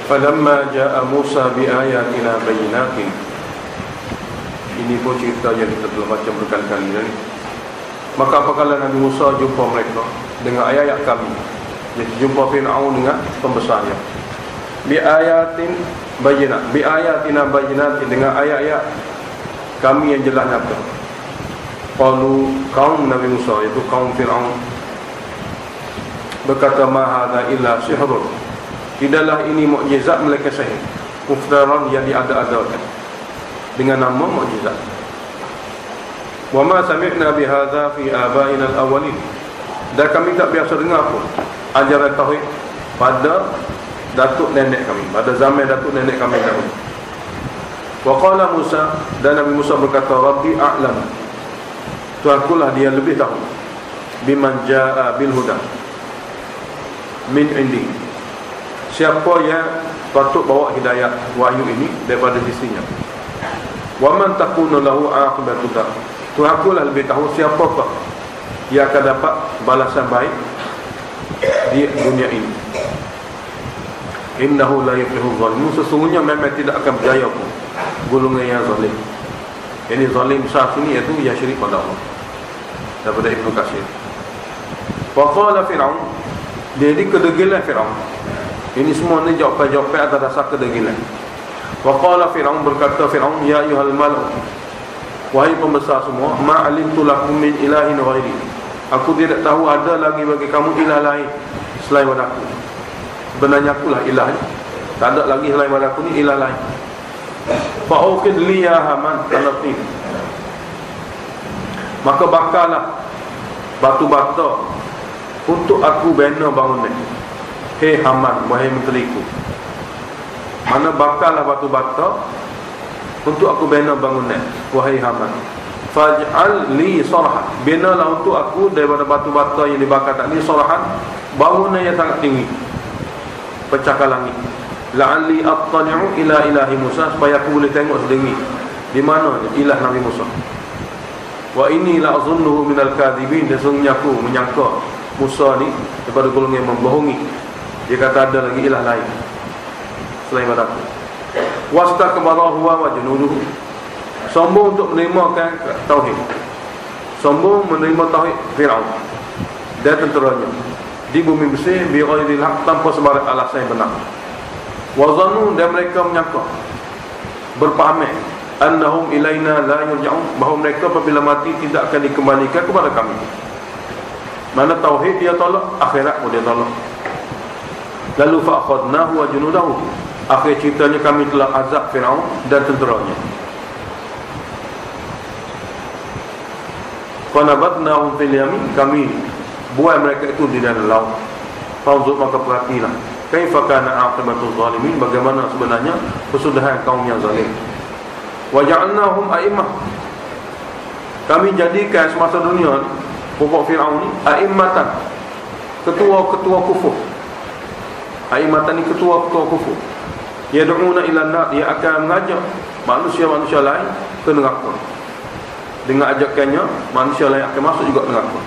Falamma ja'a Musa biayatina bayyinatin. Ini pun cerita yang kita telah baca berkali-kali ni. Maka apabila Nabi Musa jumpa mereka dengan ayat-ayat kami, jadi jumpa Fir'aun dengan pembesarnya, biayatin bayyinat, biayatina bayyinatin, dengan ayat-ayat kami yang jelas nyata. Qalu, kaum Nabi Musa, iaitu kaum Fir'aun, berkata, ma hadza illa sihrun, tidaklah ini mukjizat melainkan sihir, muftaran yang diada-adakan dengan nama mukjizat. Wa ma sami'na bihadza fi abaina al-awwalin, dan kami tak biasa dengar pun ajaran tauhid pada datuk nenek kami, pada zaman datuk nenek kami dahulu. Wa qala Musa, dan Nabi Musa berkata, Rabbi a'lam, Tuhankulah dia lebih tahu, biman ja'a bil huda min indi, siapa yang patut bawa hidayah wahyu ini daripada sisinya. Wa man takunu lahu aqibatu dar, Tuhankulah lebih tahu siapakah yang akan dapat balasan baik di dunia ini. Innahu la yuflihu zalimun, sesungguhnya memang tidak akan berjaya pun golongan yang zalim. Ini zalim besar sini iaitu yang syirik pada Allah, daripada Ibnu Katsir. Wa qala Fir'aun, jadi kedegilan Fir'aun. Ini semua ni jawapan-jawapan atas dasar kedegilan. Wa qala Fir'aun, berkata Fir'aun, ya ayyuhal mal'u, wahai pembesar semua, ma alimtu lakum min ilahin ghairi, aku tidak tahu ada lagi bagi kamu ilah lain selain padaku. Sebenarnya akulah ilah, tak ada lagi selain padaku ni ilah lain. Fa'uqid li ya Haman tanati, maka bakarlah batu bata untuk aku bina bangunan. Hei Haman, wahai menteriku, mana bakarlah batu bata untuk aku bina bangunan, wahai Haman. Faj'al li sarhan, binalah untuk aku daripada batu bata yang dibakar tadi sarhan, bangunan yang sangat tinggi, pecahkan langit. La'alli attali'u ila ilahi Musa, supaya aku boleh tengok sedengit di mana ilah Nabi Musa. Wa inni la'azunnuhu minal kadhibin, dan sesungguhnya aku menyangka Musa ni daripada golongan yang membohongi. Dia kata ada lagi ilah lain selain padaku. Wastakbara huwa wa junuduhu, sombong untuk menerima tauhid, sombong menerima tauhid Fir'aun dan tenteranya di bumi Mesir bi ghairil haq, tanpa sebarang alasan yang benar. Wa zannu, dan mereka menyangka, berpahamkan, annahum ilaina la yurja'un, bahawa mereka apabila mati tidak akan dikembalikan kepada kami. Mana tauhid dia tolak, akhirat pun dia tolak. Lalu fa'akhadnahu wa junudahu, akhir ceritanya kami telah azab Fir'aun dan tenteranya. Qanabatnahum fil yamin, kami buai mereka itu di dalam laut. Fanzur, maka perhatilah, kaifa kana aqibatul zalimin, bagaimana sebenarnya kesudahan kaum yang zalim. Wa ja'alnahum a'immah, kami jadikan semasa dunia ni pokok Fir'aun ni a'immatan, ketua-ketua kufur. A'immatan ni ketua-ketua kufur. Yad'una ila nar, dia akan mengajak manusia-manusia lain ke neraka. Dengan ajakannya, manusia lain akan masuk juga neraka.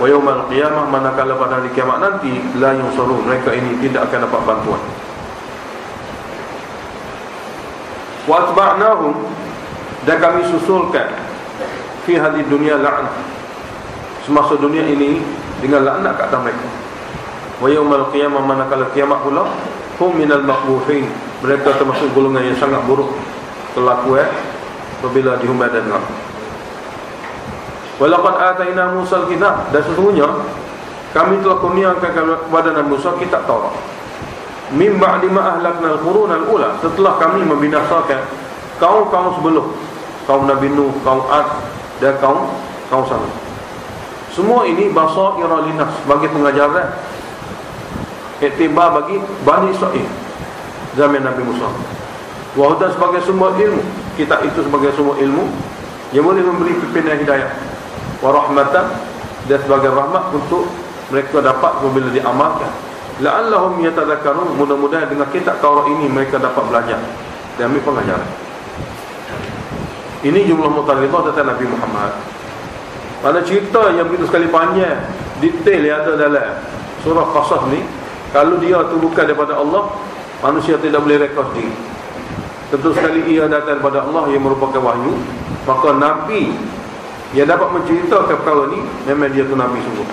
Wa yaumal qiyamah, manakala pada hari kiamat nanti, la yunsarun, mereka ini tidak akan dapat bantuan. Wa atba'nahum, dan kami susulkan fi hadhihi dunya la'nah, semasa dunia ini dengan laknat ke atas mereka. Wa yaumal qiyamah, manakala kiamat pula, hum minal maqbuhin, mereka termasuk golongan yang sangat buruk kelakuan apabila dihumban dan neraka. Walaqad ataina Musa al-kitab, dan sesungguhnya kami telah kurniakan kepada Nabi Musa kitab Taurat. Min ba'di ma ahlakna al-qurun al-ula, setelah kami membinasakan kaum-kaum sebelum, kaum Nabi Nuh, kaum Ad, dan kaum Samud. Semua ini basaira linas, bagi pengajaran, iktibar bagi Bani Israel zaman Nabi Musa. Wa hudan, sebagai sumber ilmu, kitab itu sebagai sumber ilmu yang boleh memberi pimpinan hidayah. Wa rahmatan, dan sebagai rahmat untuk mereka dapat apabila diamalkan. La'allahum yatadhakkarun, mudah-mudahan dengan kitab Taurat ini mereka dapat belajar dan ambil pengajaran. Ini jumlah mutarridah tentang Nabi Muhammad. Mana cerita yang begitu sekali panjang, detail yang ada dalam surah Qasas ni, kalau dia tu bukan daripada Allah, Manusia tidak boleh rekod sendiri. Tentu sekali ia datang daripada Allah yang merupakan wahyu. Maka Nabi yang dapat menceritakan perkara ni, memang dia tu Nabi sungguh.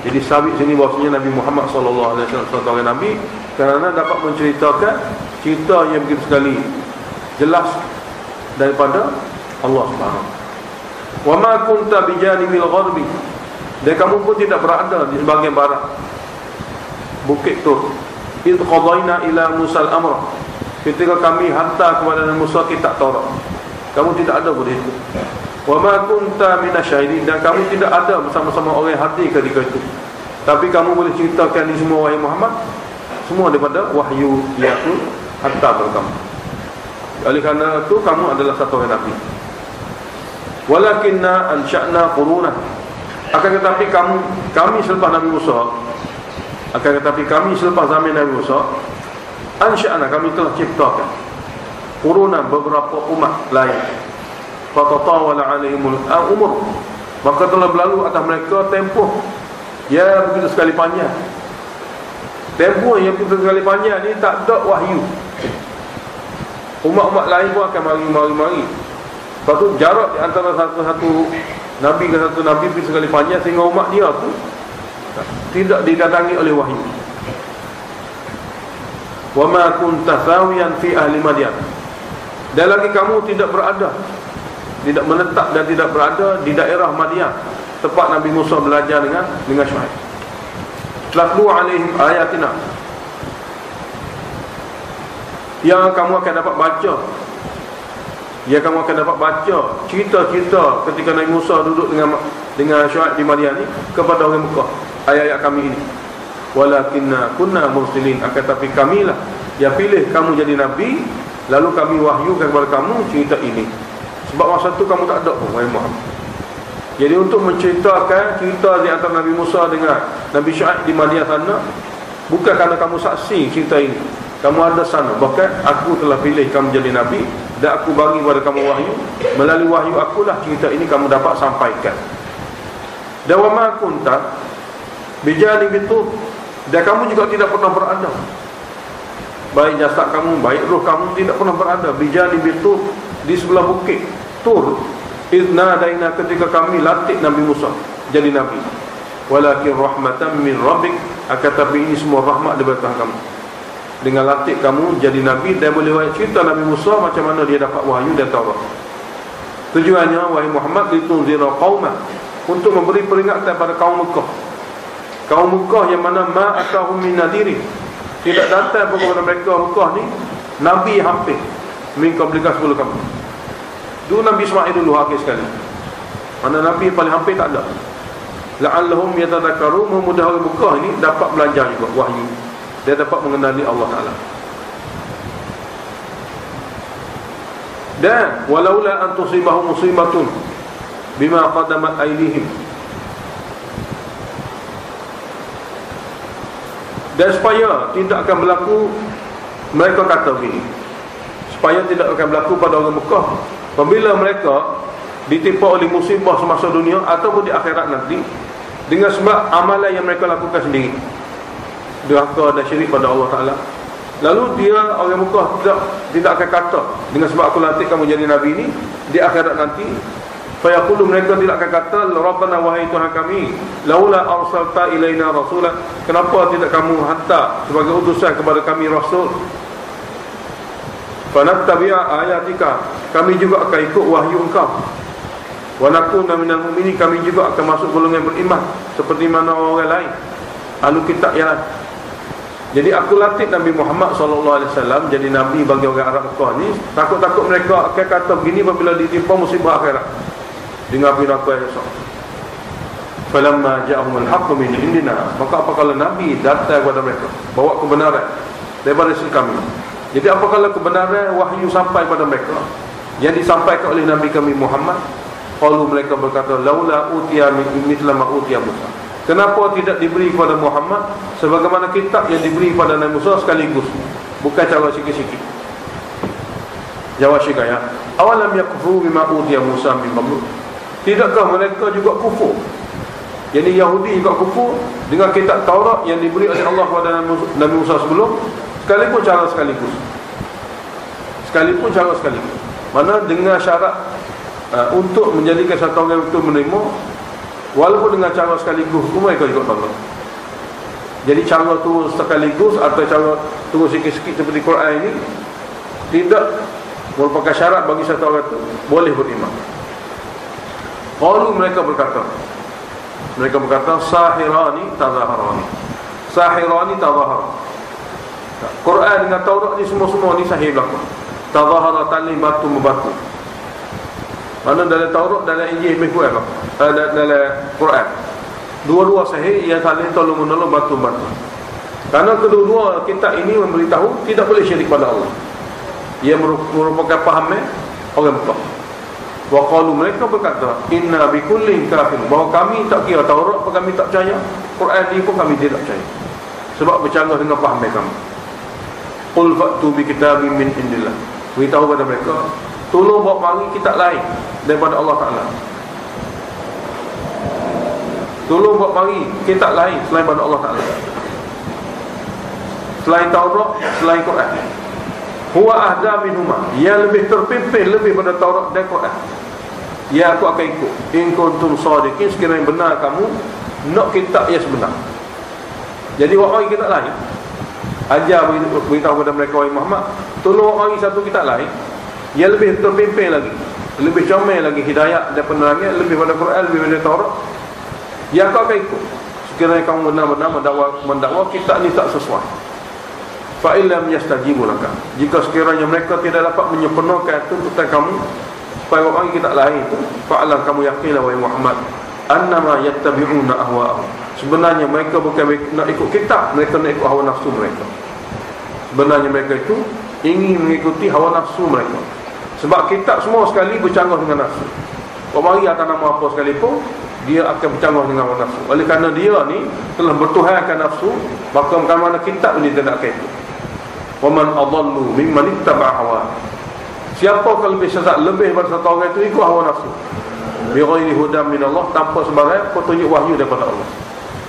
Jadi sabit sini bahasanya Nabi Muhammad SAW seorang Nabi, kerana dapat menceritakan cerita yang begitu sekali jelas daripada Allah Subhanahu. Wa ma kunta bijanibil gharbi, dan kamu pun tidak berada di sebahagian barat Bukit Tur. Id qadaina ila Musa al-amra, ketika kami hantar kepada Nabi Musa kitab Taurat, kamu tidak ada pada itu. Wa ma kunta minasyahidin, dan kamu tidak ada bersama-sama orang hadir ketika itu. Tapi kamu boleh ceritakan di semua wahai Muhammad, semua daripada wahyu yang aku hantar kepada kamu. Oleh kerana itu kamu adalah satu orang Nabi. Walakinna ansha'na quruna, akan tetapi kami selepas Nabi Musa, akan tetapi kami selepas zaman Nabi Musa, ansha'na, kami telah ciptakan quruna, beberapa umat lain. Fatatawala alaihimul umur, maka telah berlalu atas mereka tempoh ya begitu sekali panjang. Tempoh yang begitu sekali panjang ni tak ada wahyu. Umat-umat lain pun akan mari. Lepas tu jarak di antara satu Nabi ke satu Nabi begitu sekali panjang, sehingga umat dia tu tidak didatangi oleh wahyu. Wa ma kunta thawiyan fi ahli Madyan, dan lagi kamu tidak menetap dan tidak berada di daerah Madyan, tempat Nabi Musa belajar dengan Syuaib. Latlu alaihim ayatina, yang kamu akan dapat baca, cerita-cerita ketika Nabi Musa duduk dengan Syuaib di Madyan ni kepada orang Mekah, ayat-ayat kami ini. Walakinna kunna mursilin, akan tapi kamilah yang pilih kamu jadi nabi, lalu kami wahyukan kepada kamu cerita ini. Sebab masa tu kamu tak ada pun wahai Muhammad. Jadi untuk menceritakan cerita di antara Nabi Musa dengan Nabi Syuaib di Madyan sana, bukan kerana kamu saksi cerita ini, kamu ada sana. Bahkan aku telah pilih kamu jadi nabi, dan aku bagi kepada kamu wahyu. Melalui wahyu akulah cerita ini kamu dapat sampaikan. Dan wa ma kunta bijanibi Tur, dan kamu juga tidak pernah berada, baik jasad kamu, baik roh kamu tidak pernah berada bijanibi Tur, di sebelah bukit Tur. Idna daina, ketika kami latih Nabi Musa jadi nabi. Walakin rahmatan min rabbik, akan tapi ini semua rahmat daripada Tuhan kamu. Dengan latih kamu jadi nabi, dan boleh cerita Nabi Musa macam mana dia dapat wahyu dan Taurat. Tujuannya wahai Muhammad, litunzira qauma, untuk memberi peringatan pada kaum Mekah. Kaum Mekah yang mana ma atahum min nadiri, tidak datang kepada mereka Mekah ni nabi hampir min qablika sebelum kamu. Dulu Nabi Ismail dulu akhir sekali, mana nabi paling hampir tak ada. La'allahum yatadakkarun, memudah orang Mekah ni dapat belajar juga wahyu, dia dapat mengenali Allah Ta'ala. Dan walaula an tusibahum musibatun bima qaddamat aydihim, dan supaya tidak akan berlaku, mereka kata begini, supaya tidak akan berlaku pada orang Mekah apabila mereka ditimpa oleh musibah semasa dunia ataupun di akhirat nanti, dengan sebab amalan yang mereka lakukan sendiri, durhaka dan syirik pada Allah Ta'ala. Lalu dia orang Mekah tidak akan kata, dengan sebab aku latih kamu jadi nabi ini, di akhirat nanti fayaqulu, mereka tidak akan kata, Rabbana, wahai Tuhan kami, laula arsalta ilaina rasulan, kenapa tidak kamu hantar sebagai utusan kepada kami rasul. Fanattabi'a ayatika, kami juga akan ikut wahyu engkau. Wa nakuna minal mu'minin, kami juga akan masuk golongan beriman seperti mana orang lain, ahli kitab yang lain. Jadi aku latih Nabi Muhammad SAW jadi nabi bagi orang Arab Mekah ni, takut-takut mereka akan kata begini apabila ditimpa musibah akhirat, dengar apa yang esok. Falamma ja'ahumul haqqu min indina, maka apabila nabi datang kepada mereka bawa kebenaran daripada sisi kami. Jadi apabila kebenaran wahyu sampai kepada mereka yang disampaikan oleh Nabi kami Muhammad, qalu, mereka berkata, laula utiya mithla ma utiya Musa, kenapa tidak diberi kepada Muhammad sebagaimana kitab yang diberi kepada Nabi Musa sekaligus, bukan cara sikit-sikit. Jawab Syekh ya, awalam yakfuru bima utiya Musa min qablu, tidakkah mereka juga kufur, jadi Yahudi juga kufur dengan kitab Taurat yang diberi oleh Allah kepada Nabi Musa sebelum, Sekalipun cara sekaligus. Mana dengan syarat untuk menjadikan satu orang itu menerima, walaupun dengan cara sekaligus tu mereka juga tolak. Jadi cara tu sekaligus atau cara turun sikit-sikit seperti Quran ini tidak merupakan syarat bagi satu orang itu boleh beriman. Qalu, mereka berkata sahirani tazaharani. Sahirani tazahar. Quran dengan Taurat ni semua ni sahih berlaku. Tazahara tali batu membatu. Mana dalam Taurat, dalam Injil, dalam Quran, dua-dua sahih, ia saling tolong-menolong, batu-batu. Karena kedua-dua kitab ini memberitahu tidak boleh syirik pada Allah. Ia merupakan pahamnya orang Mekah. Wa qalu, mereka berkata, inna bikullin kafir, bahawa kami tak kira Taurat pun kami tak percaya, Quran ini pun kami tidak percaya, sebab bercanggah dengan pahamnya kami. Qul fa'tu bi kitabim min indillah, beritahu pada mereka, tolong bawa mari kitab lain daripada Allah Ta'ala. Tolong bawa mari kitab lain selain pada Allah Ta'ala, selain Taurat, selain Quran. Huwa ahda minhuma, ia lebih terpimpin lebih pada Taurat dan Quran. Ya, aku akan ikut. In kuntum sadiqin, sekiranya benar kamu nak kitab yang sebenar. Jadi orang kitab lain, ajar beritahu kepada mereka, wahai Muhammad, tolong orang satu kitab lain yang lebih terpimpin lagi, lebih comel lagi hidayat dan penerangan, lebih pada Quran, lebih pada Taurat. Ya, aku akan ikut sekiranya kamu benar-benar mendakwa kitab ni tak sesuai. Fa illam yastajibu laka, jika sekiranya mereka tidak dapat menyempurnakan tuntutan kamu supaya orang kitab lain itu, fa'alam, kamu yakinlah wahai Muhammad, annama yattabi'una ahwa'ahum, sebenarnya mereka bukan nak ikut kitab, mereka nak ikut hawa nafsu mereka. Sebenarnya mereka itu ingin mengikuti hawa nafsu mereka. Sebab kitab semua sekali bercanggah dengan nafsu. Mari atas nama apa sekalipun, dia akan bercanggah dengan hawa nafsu. Oleh kerana dia ni telah bertuhankan nafsu, maka mana kitab ini tidak akan ikut. Wa man adallu mimman ittaba'a hawa, siapa kalau lebih sesat lebih daripada satu orang itu ikut hawa nafsu, bi ghairi hudam min Allah, tanpa sebarang petunjuk wahyu daripada Allah.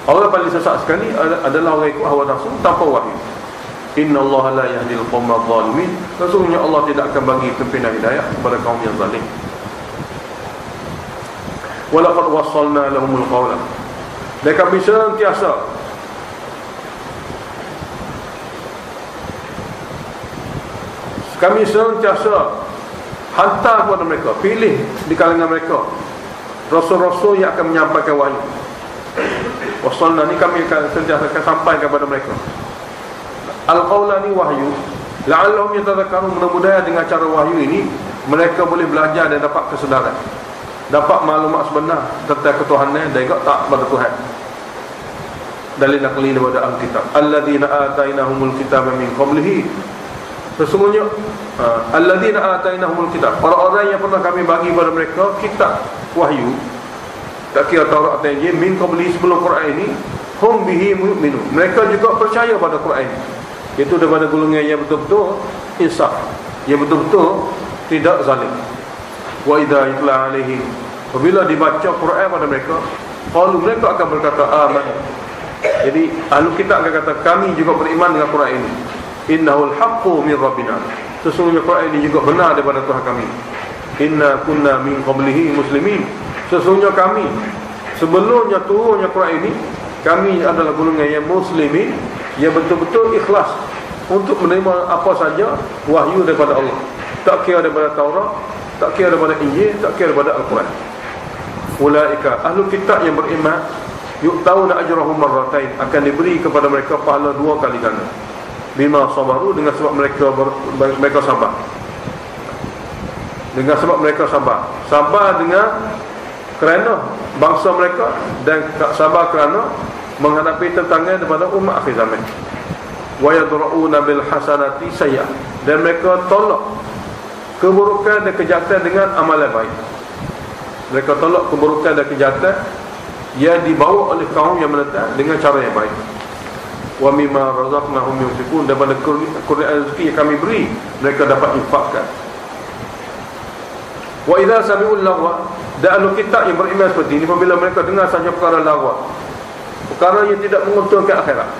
Orang paling sesat sekali adalah orang ikut hawa nafsu tanpa wahyu. Inna Allah la yahdil qawma adh-dhalimin, sesungguhnya Allah tidak akan bagi pimpinan hidayah kepada kaum yang zalim. Wa laqad wassalna lahumul qawla, dan kami senantiasa hantar kepada mereka, pilih di kalangan mereka rasul-rasul yang akan menyampaikan wahyu. Wasalna ni kami akan sentiasa sampaikan kepada mereka. Al-qawla ni wahyu, la'allahum yatadhakkarun, mudah-mudahan dengan cara wahyu ini mereka boleh belajar dan dapat kesedaran, dapat maklumat sebenar tentang ketuhanan dan juga tak pada Tuhan. Dalil nakli daripada Alkitab, alladzina atainahumul kitaba min qablihi, sesungguhnya alladzina atainahumul kitab, orang-orang yang pernah kami bagi kepada mereka kitab wahyu, tak kira Taurat atau Injil, min qabli, sebelum Quran ini, hum bihi mu'minun, mereka juga percaya pada Quran. Itu daripada golongan yang betul-betul insaf, yang betul-betul tidak zalim. Wa idza yutla alaihim, apabila dibaca Quran pada mereka, qalu, mereka akan berkata aman. Jadi ahli kitab akan kata, kami juga beriman dengan Quran ini. Innahul haqqu min rabbina, sesungguhnya Quran ini juga benar daripada Tuhan kami. Inna kunna min qablihi muslimin, sesungguhnya kami sebelumnya turunnya Quran ini, kami adalah golongan yang muslimin, yang betul-betul ikhlas untuk menerima apa saja wahyu daripada Allah, tak kira daripada Taurat, tak kira daripada Injil, tak kira daripada Al-Quran. Ulaika ahlul kitab yang beriman, yu'tauna ajrahum marratain, akan diberi kepada mereka pahala 2 kali ganda. Bima sabaru, dengan sebab mereka sabar. Dengan sebab mereka sabar dengan kerana bangsa mereka, dan sabar kerana menghadapi tentangan daripada umat akhir zaman. Wa yadra'una bil hasanati sayyi'ah, dan mereka tolak keburukan dan kejahatan dengan amalan baik. Mereka tolak keburukan dan kejahatan yang dibawa oleh kaum yang menentang dengan cara yang baik. Wa mimma razaqnahum yunfiqun, daripada kurniaan rezeki yang kami beri, mereka dapat infakkan. Wa idza sami'ul lagwa, dan ahli kitab yang beriman seperti ini, apabila mereka dengar saja perkara lagwa, perkara yang tidak menguntungkan akhirat,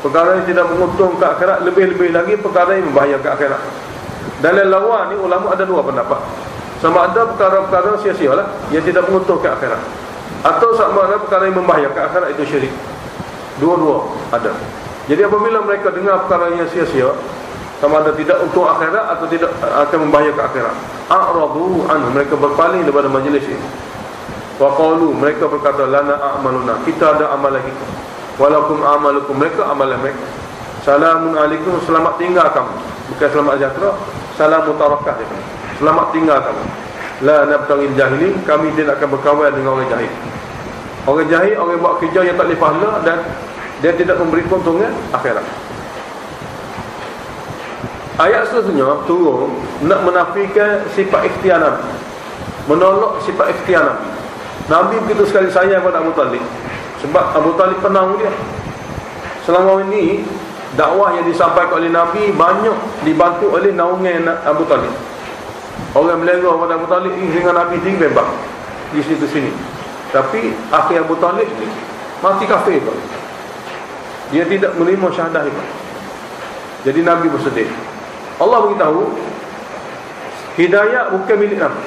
Perkara yang tidak menguntung ke akhirat, lebih-lebih lagi perkara yang membahayakan ke akhirat. Dalam lawan ni ulama ada dua pendapat. Sama ada perkara-perkara sia-sia lah, yang tidak menguntung ke akhirat, atau sama ada perkara yang membahayakan ke akhirat, itu syirik. Dua-dua ada. Jadi apabila mereka dengar perkara yang sia-sia, sama ada tidak untuk akhirat atau tidak akan membahayakan akhirat, a'radu anhu, mereka berpaling daripada majlis ini. Wa qalu, mereka berkata, lana a'maluna, kita ada amalan kita, walakum a'malukum, mereka amalan mereka. Salamun alaikum, selamat tinggal kamu, bukan selamat sejahtera, salam mutarakah dia. Selamat tinggal kamu. La nabtagil jahilin, kami tidak akan berkawan dengan orang jahil. Orang jahil, orang buat kerja yang tak boleh pahala dan dia tidak memberi keuntungan akhirat. Ayat seterusnya turun nak menafikan sifat ikhtiar Nabi, menolak sifat ikhtiar Nabi. Nabi begitu sekali sayang kepada Abu Talib, sebab Abu Talib penang dia. Selama ini dakwah yang disampaikan oleh Nabi banyak dibantu oleh naungan Abu Talib. Orang melengah pada Abu Talib dengan Nabi tinggi bebas di situ sini. Tapi akhir Abu Talib ni mati kafir pun. Dia tidak menerima syahadah itu. Jadi Nabi bersedih. Allah beritahu hidayah bukan milik Nabi.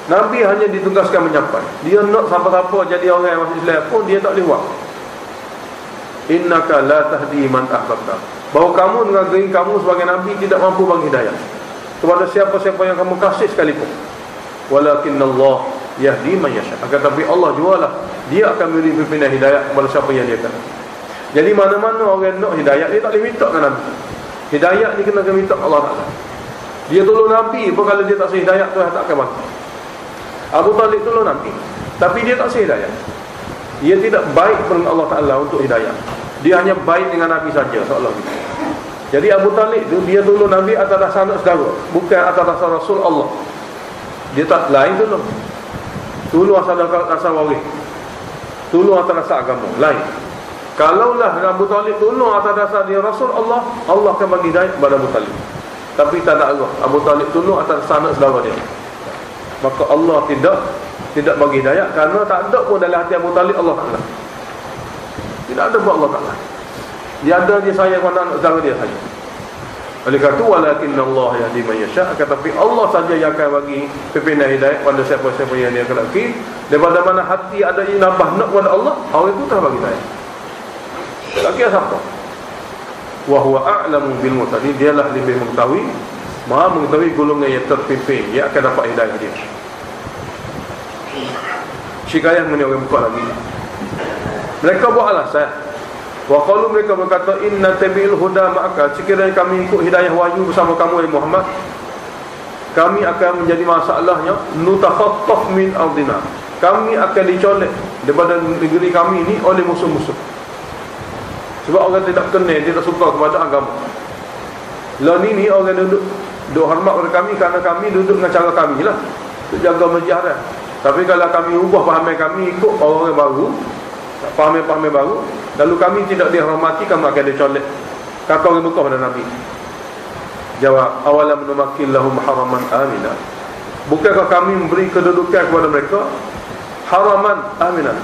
Nabi hanya ditugaskan menyampaikan. Dia nak siapa-siapa jadi orang yang masuk Islam pun dia tak boleh buat. Innaka la tahdi man ahbabta. Bahawa kamu dengan diri kamu sebagai Nabi tidak mampu bagi hidayah kepada siapa-siapa yang kamu kasih sekalipun. Walakinnallah yahdi man yasha. Akan tapi Allah jualah, dia akan beri pimpinan hidayah kepada siapa yang dia kena. Jadi mana-mana orang nak hidayah, dia tak boleh minta dengan Nabi. Hidayah ni kena minta Allah Ta'ala. Dia tolong Nabi pun kalau dia tak sehidayah, Tuhan tak akan bantu. Abu Talib tolong Nabi, tapi dia tak sehidayah. Dia tidak baik dengan Allah Ta'ala untuk hidayah. Dia hanya baik dengan Nabi saja, seolah gitu. Jadi Abu Talib tu dia tolong Nabi atas dasar anak saudara, bukan atas dasar Rasul Allah. Dia tak lain tolong. Tolong atas dasar waris, tolong atas dasar agama, lain. Kalaulah Abu Talib tolong atas dasar dia Rasul Allah, Allah akan bagi hidayah kepada Abu Talib. Tapi tak ada Allah, Abu Talib tolong atas dasar anak saudara dia, maka Allah tidak bagi hidayah, kerana tak ada pun dalam hati Abu Talib Allah Ta'ala. Tidak ada pun Allah Ta'ala. Dia ada, dia sayang pada anak saudara dia saja. Oleh kerana itu, walakinnallah yahdi man yasha, tetapi Allah saja yang akan bagi pimpinan hidayah pada siapa-siapa yang dia kehendaki. Daripada mana hati ada inabah nak kepada Allah, orang itu telah bagi hidayah. Lagi siapa? Wa huwa a'lamu bil muhtadin, dialah lebih mengetahui, maha mengetahui golongan yang terpimpin, yang akan dapat hidayah dia. Syikayah mengenai orang buka lagi. Mereka buat alasan. Wa qalu, mereka berkata, inna tabi'il huda ma'aka, sekiranya kami ikut hidayah wahyu bersama kamu ya Muhammad, kami akan menjadi masalahnya nutakhattaf min ardina, kami akan dicolek daripada negeri kami ini oleh musuh-musuh. Sebab orang tidak kenal, tidak suka kepada agama. Lain ini orang duduk hormat kepada kami kerana kami duduk dengan cara kami lah, untuk jaga masjid. Tapi kalau kami ubah pahaman kami ikut orang baru, pahaman baru, lalu kami tidak dihormati, kami akan dicolek. Kata orang Mekah pada Nabi. Jawab, awalam numakkin lahum haraman aminah, bukankah kami memberi kedudukan kepada mereka haraman aminah,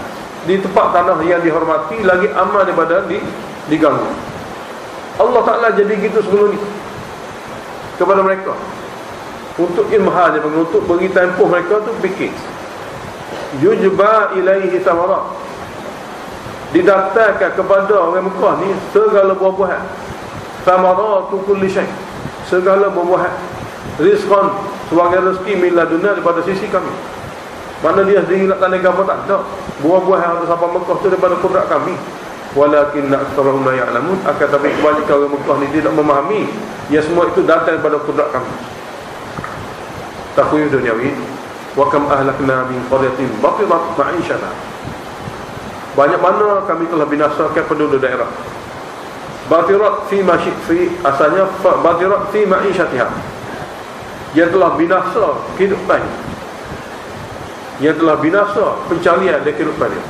di tempat tanah yang dihormati, lagi aman daripada diganggu. Allah Ta'ala jadi gitu sebelum ni kepada mereka, untuk imhal, untuk beri tempoh mereka tu fikir. Yujba ilaihi thamarat, didaftarkan kepada orang Mekah ni segala buah-buahan. Thamaratu kulli syai, segala buah-buahan. Rizqan, sebagai rezeki min ladunna, daripada sisi kami. Mana dia sendiri nak tanda apa tak ada. Buah-buah yang ada sampai Mekah tu daripada kudrat kami. Walakin aktsarahum la ya'lamun, akan tapi kebanyakan orang Mekah ni tidak memahami, ya semua itu datang daripada kudrat kami. Takhwif duniawi. Wa kam ahlakna min qaryatin batirat ma'ishana, banyak mana kami telah binasakan penduduk daerah. Batirat fi asalnya batirat fi ma'ishatiha, yang telah binasa kehidupan, yang telah binasa pencarian dari kehidupan dia.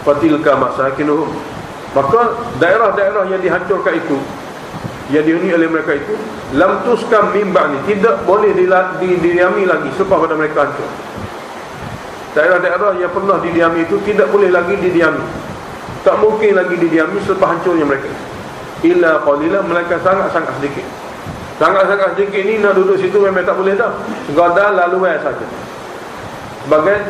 Fatilka masakinuhum, maka daerah-daerah yang dihancurkan itu, yang dihuni oleh mereka itu, lam tuskam min ba'ni, tidak boleh didiami lagi selepas pada mereka hancur. Daerah-daerah yang pernah didiami itu tidak boleh lagi didiami Tak mungkin lagi didiami selepas hancurnya mereka. Illa qalila, melainkan sangat-sangat sedikit. Sangat-sangat sedikit ni nak duduk situ memang tak boleh dah. Sekadar laluan saja. Sebagai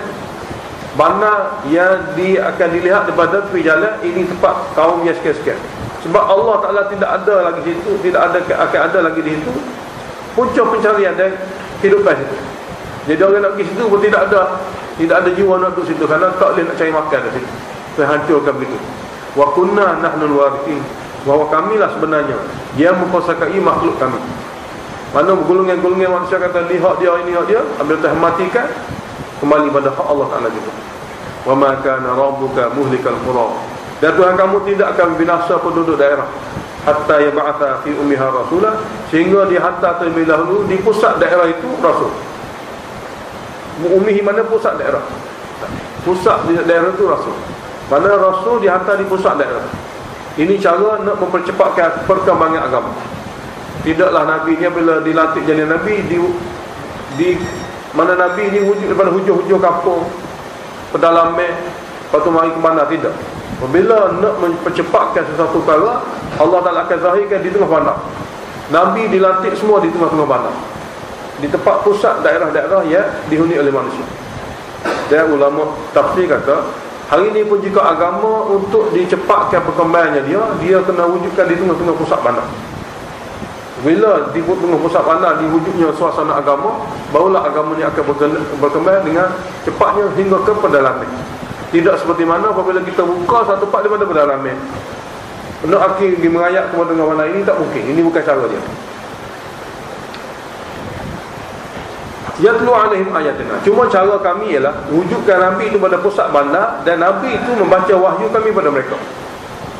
bandar yang akan dilihat daripada tepi jalan, ini tempat kaum yang sekian-sekian. Sebab Allah Ta'ala tidak ada lagi situ, akan ada lagi di situ punca pencarian dan kehidupan situ. Jadi orang nak pergi situ pun tidak ada jiwa nak duduk situ, kerana tak boleh nak cari makan di situ. Terhancurkan begitu. Wa kunna nahnul warithin, bahawa kamilah sebenarnya yang mempersakai makhluk kami. Mana golongan-golongan manusia kata lihat dia ini, lihat dia, ambil tah matikan, kembali pada hak Allah Ta'ala juga. Wa ma kana rabbuka muhlikal qura, dan Tuhan kamu tidak akan binasa penduduk daerah hatta yab'atha fi ummiha rasulah, sehingga dia hantar terlebih dahulu di pusat daerah itu rasul. Ummihi mana pusat daerah? Pusat di daerah itu rasul. Mana rasul dihantar di pusat daerah. Ini cara nak mempercepatkan perkembangan agama. Tidaklah Nabi ni bila dilantik jadi Nabi di mana Nabi ni wujud daripada hujung-hujung kampung pedalaman, lepas tu mari ke bandar, tidak. Apabila nak mempercepatkan sesuatu perkara, Allah Ta'ala akan zahirkan di tengah bandar. Nabi dilantik semua di tengah-tengah bandar, di tempat pusat daerah-daerah yang dihuni oleh manusia. Dan ulama tafsir kata, hari ini pun jika agama untuk dicepatkan perkembangannya dia kena wujudkan di tengah-tengah pusat bandar. Bila di tengah pusat bandar diwujudnya suasana agama, barulah agama ni akan berkembang dengan cepatnya hingga ke pedalaman. Tidak seperti mana apabila kita buka satu tempat daripada pedalaman, nak akhir pergi merayak ke mana-mana, ini tak mungkin. Ini bukan cara dia. Yatlu alaihim ayatina, cuma cara kami ialah wujudkan Nabi itu pada pusat bandar, dan Nabi itu membaca wahyu kami pada mereka.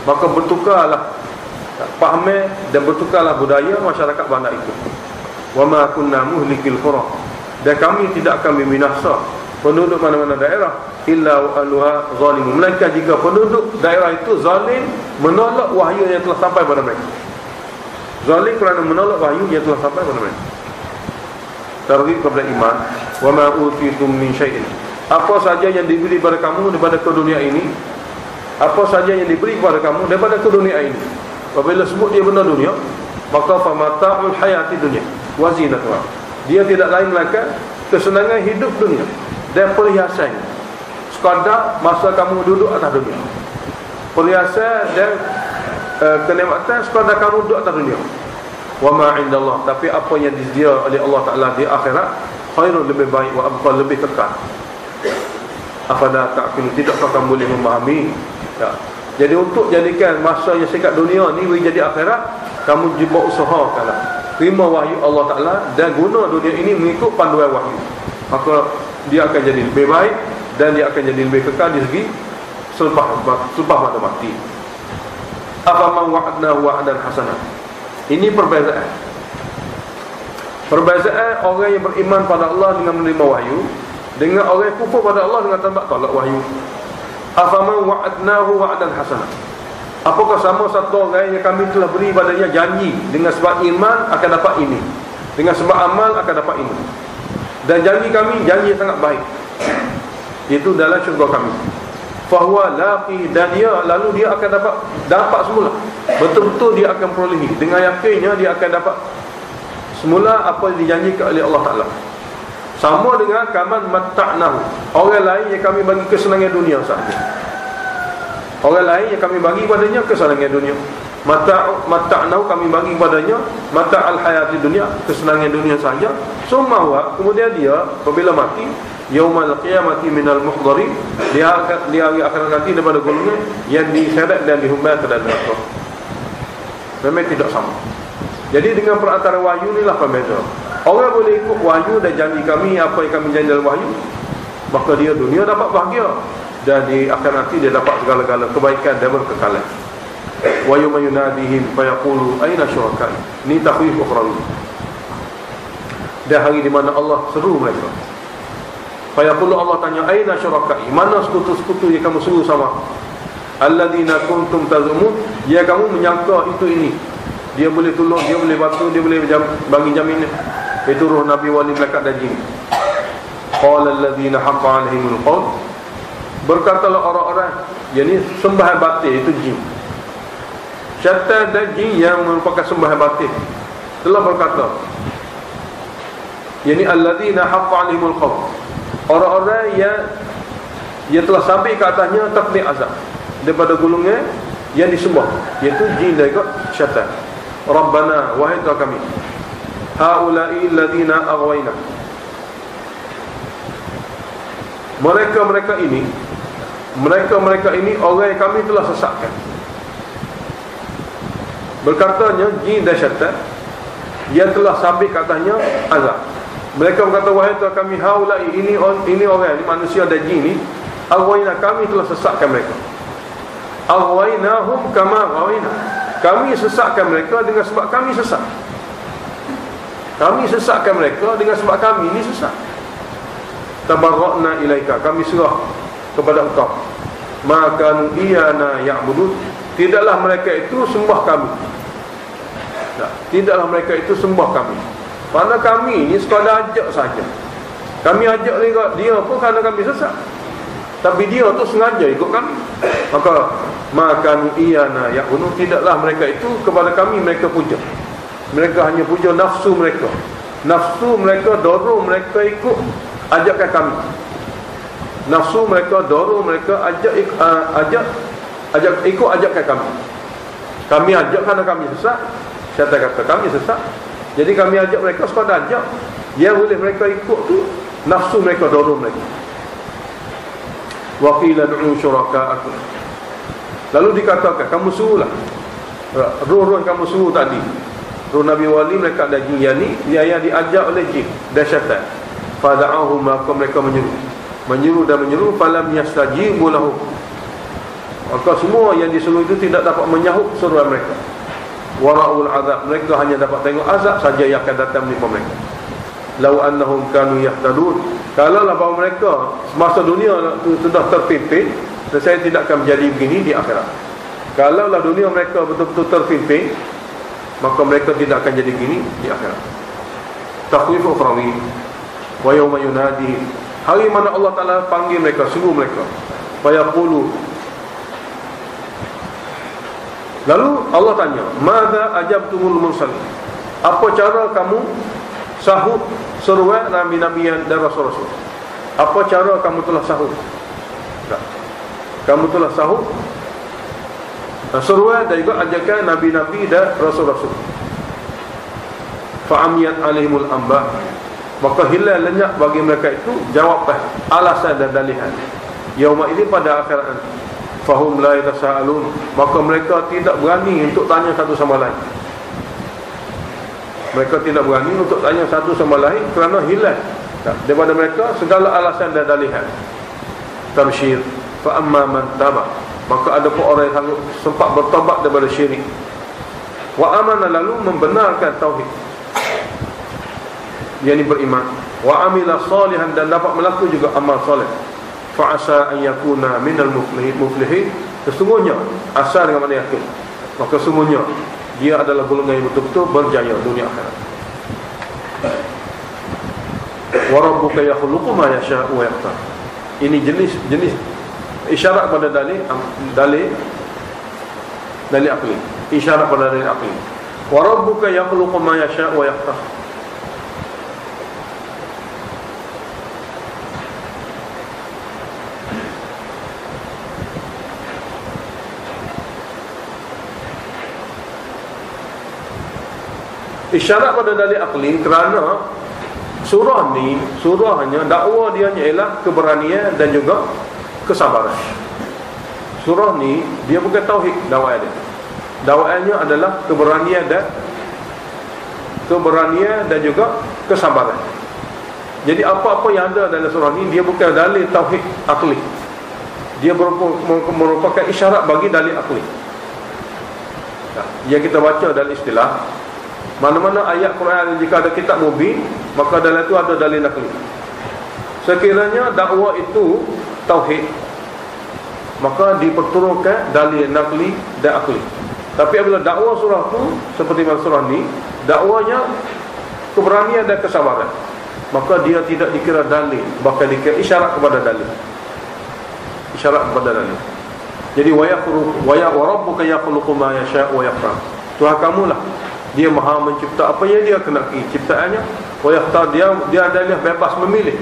Maka bertukarlah pahaman dan bertukarlah budaya masyarakat bandar itu. Wa ma kunna muhlikil qura, dan kami tidak akan membinasa penduduk mana-mana daerah illa ahluha zalimun, melainkan jika penduduk daerah itu zalim, menolak wahyu yang telah sampai pada mereka. Zalim kerana menolak wahyu yang telah sampai pada mereka. Targhib kepada iman. Wa ma utitum min syai'in, apa saja yang diberi kepada kamu daripada ke dunia ini, apa saja yang diberi kepada kamu daripada ke dunia ini, apabila sebut dia benda dunia, maka fa mata'ul hayati dunya wa zinatuha, dia tidak lain melainkan kesenangan hidup dunia dan perhiasan. Sekadar masa kamu duduk atas dunia, perhiasan dan kenikmatan sekadar kamu duduk atas dunia. Wa ma 'indallah, tapi apa yang disediakan oleh Allah Ta'ala di akhirat khairun, lebih baik, wa abqa, lebih kekal. Afala ta'qilun, tidakkah kamu boleh memahami? Ya. Jadi untuk jadikan masa yang singkat dunia ni menjadi akhirat, kamu cuba usahakanlah terima wahyu Allah Ta'ala dan guna dunia ini mengikut panduan wahyu, maka dia akan jadi lebih baik dan dia akan jadi lebih kekal di segi selepas pada mati. Afaman wa'adnahu wa'dan hasanah, ini perbezaan orang yang beriman pada Allah dengan menerima wahyu, dengan orang yang kufur pada Allah dengan tolak wahyu. Afaman wa'adnahu wa'dan hasanah, apakah sama satu orang yang kami telah beri padanya janji dengan sebab iman akan dapat ini, dengan sebab amal akan dapat ini, dan janji kami janji yang sangat baik, itu dalam syurga kami. Fahuwa laqi, dan dia lalu dia akan dapat semula, betul-betul dia akan perolehi, dengan yakinnya dia akan dapat semula apa yang dijanjikan oleh Allah Ta'ala. Sama dengan kaman matta'nahu, orang lain yang kami bagi kesenangan dunia sahaja. Orang lain yang kami bagi padanya kesenangan dunia. Matta'nahu, kami bagi padanya mata'al hayati dunia, kesenangan dunia sahaja. Summa, kemudian dia apabila mati, yaumal qiyamati minal muhdari, dia hari akhirat nanti daripada golongan yang diseret dan dihumban ke dalam neraka. Memang tidak sama. Jadi dengan perantara wahyu inilah pembeza. Orang boleh ikut wahyu dan janji kami, apa yang kami janji dalam wahyu, maka dia dunia dapat bahagia, dan di akhir nanti dia dapat segala-gala kebaikan dan berkekalan. Wa yawma yunadihim fa yaqulu aina syuraka'i, ni takhwif ukhrawi. Dan hari di mana Allah seru mereka, fa yaqulu, Allah tanya, aina syuraka'i, mana sekutu-sekutu yang kamu seru sama, alladzina kuntum tazumun, yang kamu menyangka itu ini, dia boleh tolong, dia boleh bantu, dia boleh bagi jaminan. Itu roh Nabi, wali, malaikat dan jin. Qala alladzina haqqa alaihimul qaul, berkatalah orang-orang Yang sembahan batil itu jin. Syaitan dan jin yang merupakan sembahan batil telah berkata, yani alladzina haqqa 'alaihimul qaul, orang-orang yang telah sampai ke atasnya takdir azab daripada golongan yang disembah, iaitu jin dan juga syaitan. Rabbana, wahai Tuhan kami, haula'i alladzina aghwayna, mereka ini orang yang kami telah sesatkan. Berkatanya jin dan syaitan yang telah sampai ke atasnya azab. Mereka berkata, wahai Tuhan kami, haula'i, ini orang, ini manusia dan jin ni, aghwayna, kami telah sesatkan mereka. Aghwaynahum kama ghawayna, kami sesatkan mereka dengan sebab kami sesat. Kami sesatkan mereka dengan sebab kami ini sesat. Tabarra'na ilaika, kami serah kepada engkau. Maka iyana ya'budun, tidaklah mereka itu sembah kami. Tidaklah mereka itu sembah kami. Kerana kami ini sekadar ajak saja. Kami ajak dia pun kerana kami sesat, tapi dia tu sengaja ikut kami. Maka iyana ya'budun, tidaklah mereka itu kepada kami mereka puja. Mereka hanya puja nafsu mereka. Nafsu mereka dorong mereka ikut ajakan kami. Nafsu mereka dorong mereka ikut ajakan kami. Kami ajak kerana kami sesat. Syaitan kata kami sesat, jadi kami ajak mereka sekadar ajak. Yang boleh mereka ikut tu nafsu mereka dorong mereka. Wa qila du'u syuraka'akum, lalu dikatakan kamu suruhlah roh-roh kamu suruh tadi, roh Nabi Wali, mereka ada jin yang diajak oleh jin dan syaitan. Fada'ahum, maka mereka menyeru dan menyeru, falam yastajibu lahu, maka semua yang disuruh itu tidak dapat menyahut seruan mereka. Wara'ul azab, mereka hanya dapat tengok azab saja yang akan datang menimpa mereka. Lau annahum kanu yahtadun, kalaulah bahawa mereka semasa dunia sudah terpimpin, dan saya tidak akan menjadi begini di akhirat. Kalaulah dunia mereka betul-betul terpimpin, maka mereka tidak akan jadi begini di akhirat. Takhwif ukhrawi, wa yawma yunadi, hari mana Allah Ta'ala panggil mereka, suruh mereka, fa yaqulu, lalu Allah tanya, madza ajabtumul mursalin, apa cara kamu sahut seruan nabi-nabi dan rasul-rasul? Apa cara kamu telah sahut? Kamu telah sahut seruan dan juga ajakan nabi-nabi dan rasul-rasul. Fa'amiyat alaihimul amba, maka hilang lenyap bagi mereka itu jawapan, alasan dan dalihan. Yauma ini, pada akhirat, fahum la yatasaalun, maka mereka tidak berani untuk tanya satu sama lain. Mereka tidak berani untuk tanya satu sama lain kerana hilang daripada mereka segala alasan dan dalihan. Tabsyir, fa amma man taba, maka ada pun orang yang sempat bertaubat daripada syirik, wa amana, lalu membenarkan tauhid, yakni beriman, wa amila salihan, dan dapat melakukan juga amal soleh, fa asa an yakuna minal muflihin, sesungguhnya asa dengan mana yakin, maka sesungguhnya dia adalah golongan yang betul-betul berjaya dunia akhirat. Wa rabbuka yakhluqu ma yasha'u wa yaqtar, ini jenis isyarat pada dalil akli, isyarat pada dalil akli. Wa rabbuka yakhluqu ma yasha'u wa yaqtar, isyarat pada dalil akli, kerana surah ni, surahnya dakwah dia ialah keberanian dan juga kesabaran. Surah ni dia bukan tauhid dakwah dia. Dakwahnya adalah keberanian dan juga kesabaran. Jadi apa-apa yang ada dalam surah ni, dia bukan dalil tauhid akli, dia merupakan isyarat bagi dalil akli. Yang kita baca dalam istilah, mana-mana ayat Quran jika ada kitab mubin, maka dalam itu ada dalil akli. Sekiranya dakwah itu tauhid, maka diperturunkan dalil nakli dan akli. Tapi apabila dakwah surah itu seperti mana surah ni, dakwanya keberanian dan kesabaran, maka dia tidak dikira dalil, bahkan dikira isyarat kepada dalil. Isyarat kepada dalil. Jadi wa rabbuka yakhluqu ma yasha' wa yakhtar. Tuhan kamu lah, dia maha mencipta apa yang dia kenaki ciptaannya. Wa yakhtar, dia adalah bebas memilih.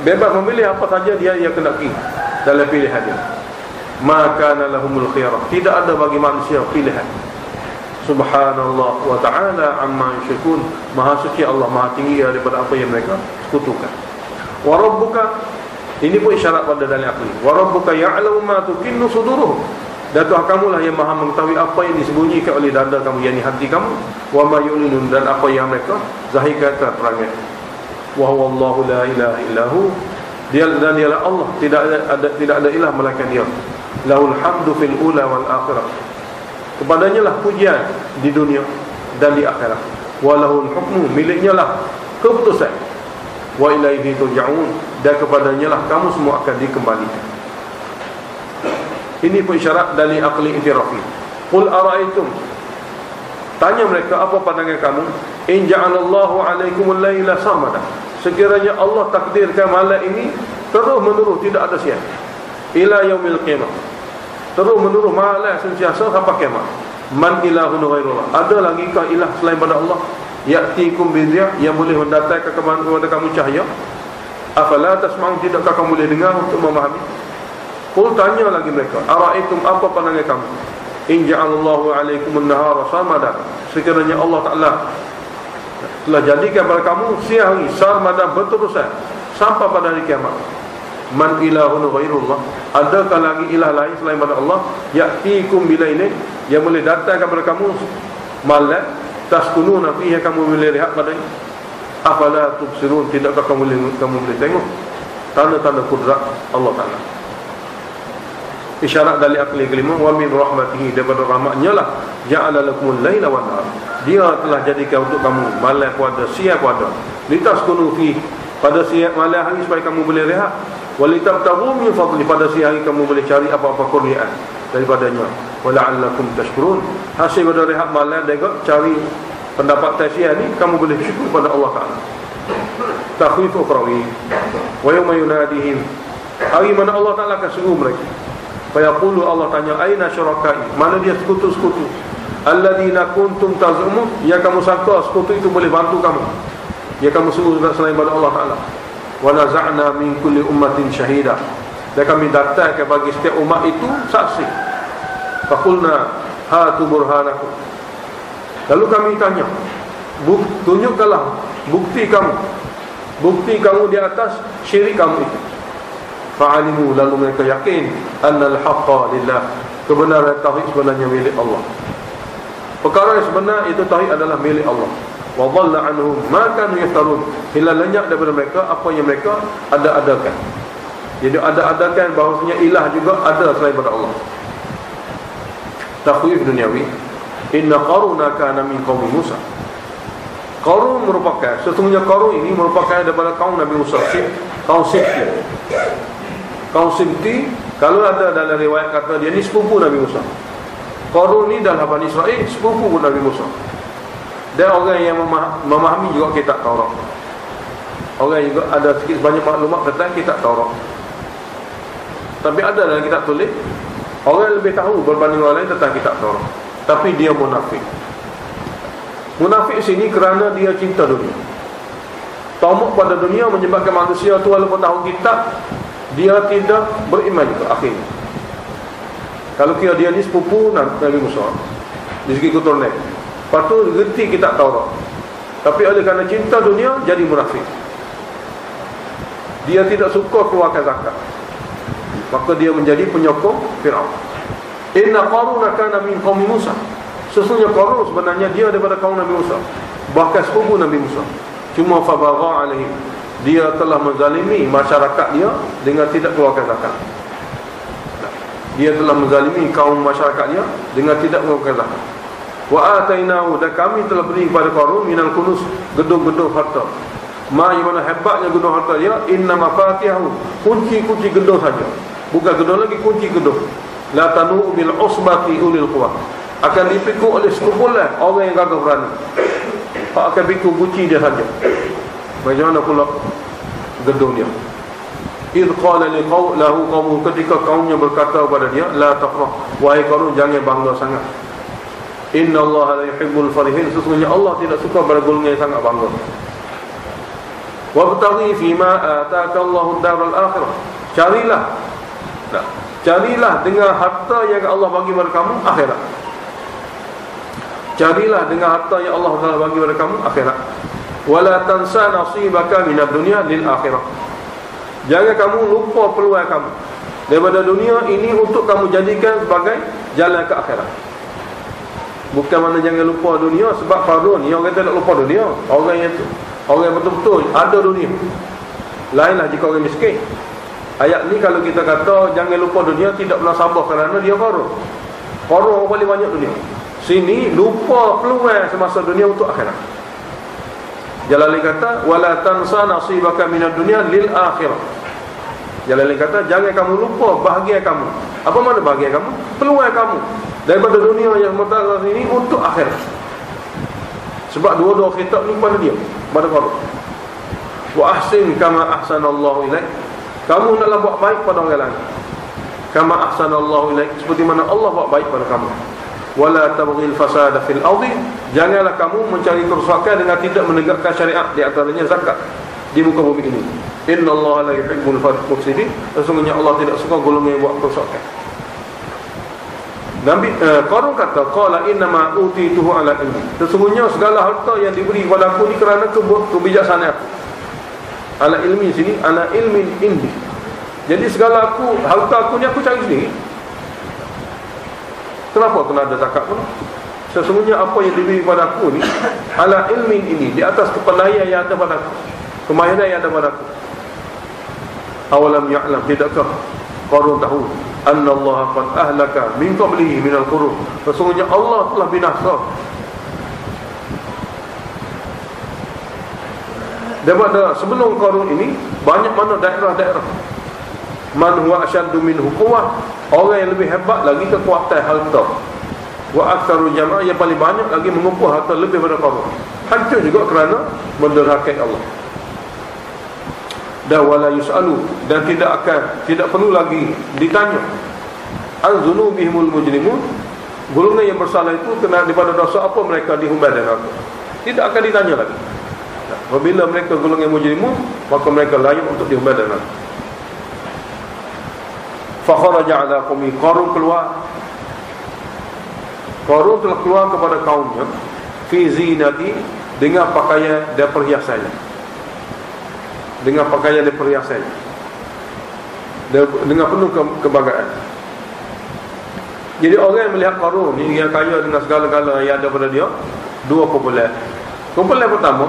Bebas memilih apa saja dia kenaki dalam pilihan dia. Maka lahumul khiyarah, tidak ada bagi manusia pilihan. Subhanallah wa ta'ala amma yushrikun. Maha suci Allah, maha tinggi daripada apa yang mereka sekutukan. Wa rabbuka, ini pun isyarat pada dalil akli. Wa rabbuka ya'lamu ma tukinnu suduruhum. Dan Tuhan kamu lah yang maha mengetahui apa yang disembunyikan oleh dada kamu, yakni hati kamu. Wa ma yu'linun, dan apa yang mereka zahirkan terang. Wa huwallahu la ilaha illahu, dia dan dialah Allah, tidak ada ilah melainkan dia. Lahul hamdu fil ula wal akhirah, kepadanya lah pujian di dunia dan di akhirat. Walahul hukmu, miliknya lah keputusan. Wa ilaihi turja'un, dan kepadanya lah kamu semua akan dikembalikan. Ini pun isyarat dari akli intirafi. Qul ara'aytum, tanya mereka, apa pandangan kamu? In ja'alallahu alaikumul laila samada, sekiranya Allah takdirkan malam ini terus menerus, tidak ada siang, ila yaumil qiyamah, terus menerus malam sentiasa sampai kiamat. Man ilahun ghairullah, ada lagi kah ilah selain pada Allah? Ya'tikum bidya, yang boleh mendatangkan kepada kamu cahaya. Afala tasma'un, tidakkah kamu boleh dengar untuk memahami? Qul, tanya lagi mereka, ara'aitum, apa pandangan kamu? In ja'alallahu alaikumun nahara samada, sekiranya Allah Ta'ala telah jadikan pada kamu siang hari sarmada berterusan sampai pada hari kiamat. Man ilahun ghairullah, adakah lagi ilah lain selain pada Allah? Ya'tikum bilailin, yang boleh datang kepada kamu malam, taskununa fiha, kamu boleh lihat padanya. Afala tubsirun, tidakkah kamu boleh tengok tanda-tanda kudrat Allah Ta'ala? Isyarat dari akli kelima, wa min rahmatihi, daripada rahmatnya lah ja'ala lakumul laila wan nahar, dia telah jadikan untuk kamu malam pun ada, siang pun ada. Litaskunu fi, pada siang malam hari supaya kamu boleh rehat. Walitabtaghu min fadli, pada siang hari kamu boleh cari apa-apa kurniaan daripadanya. Wala'allakum tashkurun, hasil pada rehat malam dan cari pendapatan siang ni, kamu boleh syukur pada Allah Ta'ala. Takhwif ukhrawi, wa yawma yunadihim, hari mana Allah Ta'ala akan seru mereka. Fayaqulu, Allah tanya, aina syurakai, mana dia sekutu-sekutu, alladzina kuntum tazumun, yang kamu sangka sekutu itu boleh bantu kamu, yang kamu suruh selain pada Allah Ta'ala. Wa naza'na min kulli ummatin syahida, dan kami datangkan bagi setiap umat itu saksi. Faqulna hatu burhanakum, lalu kami tanya, tunjukkanlah bukti kamu di atas syirik kamu itu. Fa'alimu, lalu mereka yakin, annal haqqa lillah, kebenaran tauhid sebenarnya milik Allah. Perkara yang sebenar itu tauhid adalah milik Allah. Wa dhalla anhum ma kanu yaftarun, hilang lenyap daripada mereka apa yang mereka ada-adakan. Jadi ada-adakan bahawasanya ilah juga ada selain daripada Allah. Takhwif duniawi, inna qaruna kana min qaumi Musa. Qarun merupakan, sesungguhnya Qarun ini merupakan daripada kaum Nabi Musa, kaum Sibti. Kaum Sibti, kalau ada dalam riwayat kata dia ni sepupu Nabi Musa. Qarun ni dalam Bani Israel sepupu Nabi Musa. Dan orang yang memahami juga kitab Taurat. Orang juga ada sikit banyak maklumat tentang kitab Taurat. Tapi ada dalam kitab tulis, orang lebih tahu berbanding orang lain tentang kitab Taurat. Tapi dia munafik. Munafik sini kerana dia cinta dunia. Tamak pada dunia menyebabkan manusia tu walaupun tahu kitab, dia tidak beriman juga akhirnya. Kalau kira dia ni sepupu Nabi Musa di segi keturunan, lepas tu gerti kitab Taurat, tapi oleh kerana cinta dunia jadi munafik. Dia tidak suka keluarkan zakat, maka dia menjadi penyokong Firaun. Inna Qaruna kana min qaumi Musa, sesungguhnya Qarun sebenarnya dia daripada kaum Nabi Musa, bahkan sepupu Nabi Musa. Cuma fabagha alaihim, dia telah menzalimi masyarakat dia dengan tidak keluarkan zakat. Dia telah menzalimi kaum masyarakat dia dengan tidak mengeluarkan zakat. Wa atainahu, dan kami telah beri kepada Qarun minal kunuz, gedung-gedung harta. Ma, yang mana hebatnya gedung harta dia, inna mafatihahu, kunci-kunci gedung saja, bukan gedung lagi, kunci gedung. La tanu bil usbati ulil quwwah, akan dipikul oleh sekumpulan orang yang gagah berani. Pak akan pikul kunci dia saja. Bagaimana pula gedung dia? id qala lahu qaumu, ketika kaumnya berkata kepada dia, la tafrah, wahai Qarun, jangan bangga sangat. Inna Allah la yuhibbul farihin, sesungguhnya Allah tidak suka pada golongan yang sangat bangga. Wabtaghi fima ataka Allahu ad-daral akhirah, carilah dengan harta yang Allah bagi kepada kamu akhirat. Carilah dengan harta yang Allah Taala bagi kepada kamu akhirat. Wala tansa nasibaka minad dunya lil akhirah. Jangan kamu lupa peluang kamu daripada dunia ini untuk kamu jadikan sebagai jalan ke akhirat. Bukan mana jangan lupa dunia, sebab Qarun ni orang kata tak lupa dunia. Orang yang betul-betul ada dunia. Lainlah jika orang miskin. Ayat ni kalau kita kata jangan lupa dunia, tidak pernah sabar kerana dia Qarun. Qarun paling banyak dunia. Sini lupa peluang semasa dunia untuk akhirat. Jalalain kata wala tansa nasibaka minad dunya lil akhirah. Jalalain kata jangan kamu lupa bahagia kamu. Apa mana bahagia kamu? Peluang kamu daripada dunia yang sementara ini untuk akhirat. Sebab dua-dua khitab ni pada dia, pada Qarun. Wa ahsin kama ahsanallahu ilaik. Kamu hendaklah buat baik pada orang lain. Kama ahsanallahu ilaik, seperti mana Allah buat baik pada kamu. Wala tabghil fasada fil ardi, janganlah kamu mencari kerosakan dengan tidak menegakkan syariat, di antaranya zakat di muka bumi ini. Innallaha la yuhibbul mufsidin, sesungguhnya Allah tidak suka golongan yang buat kerosakan. Nabi Qarun kata qala inna ma utituhu ala ilmi, sesungguhnya segala harta yang diberi kepada aku ni kerana kebijaksanaan aku. Ala ilmi sini ala ilmin indi, jadi segala harta aku ni aku cari sendiri. Kenapa kena ada zakat pun? Sesungguhnya apa yang diberi kepada aku ni ala ilmin ini, di atas kepandaian yang ada pada aku, kemahiran yang ada pada aku. Awalam ya'lam, tidakkah Qarun tahu anna Allah qad ahlaka min qablihi minal qurun, sesungguhnya Allah telah binasa daripada sebelum Qarun ini banyak mana daerah-daerah. Man huwa asyaddu minhu quwwah, orang yang lebih hebat lagi kekuatan harta. Wa aktsaru jamaah, yang paling banyak lagi mengumpul harta lebih daripada Qarun. Hancur juga kerana menderhakai Allah. Dan wala yusalu, dan tidak perlu lagi ditanya an dzunubihimul mujrimun, golongan yang bersalah itu kena daripada dosa apa mereka dihumban dengan aku. Tidak akan ditanya lagi. Apabila mereka golongan mujrimun, maka mereka layak untuk dihumban dengan aku. Fakharaja ala qaumi, Qarun keluar. Qarun telah keluar kepada kaumnya fi zinati, dengan pakaian dan perhiasannya. Dengan pakaian dan perhiasannya, dengan penuh kebanggaan. Jadi orang yang melihat Qarun ni yang kaya dengan segala-gala yang ada pada dia, dua kumpulan. Kumpulan pertama,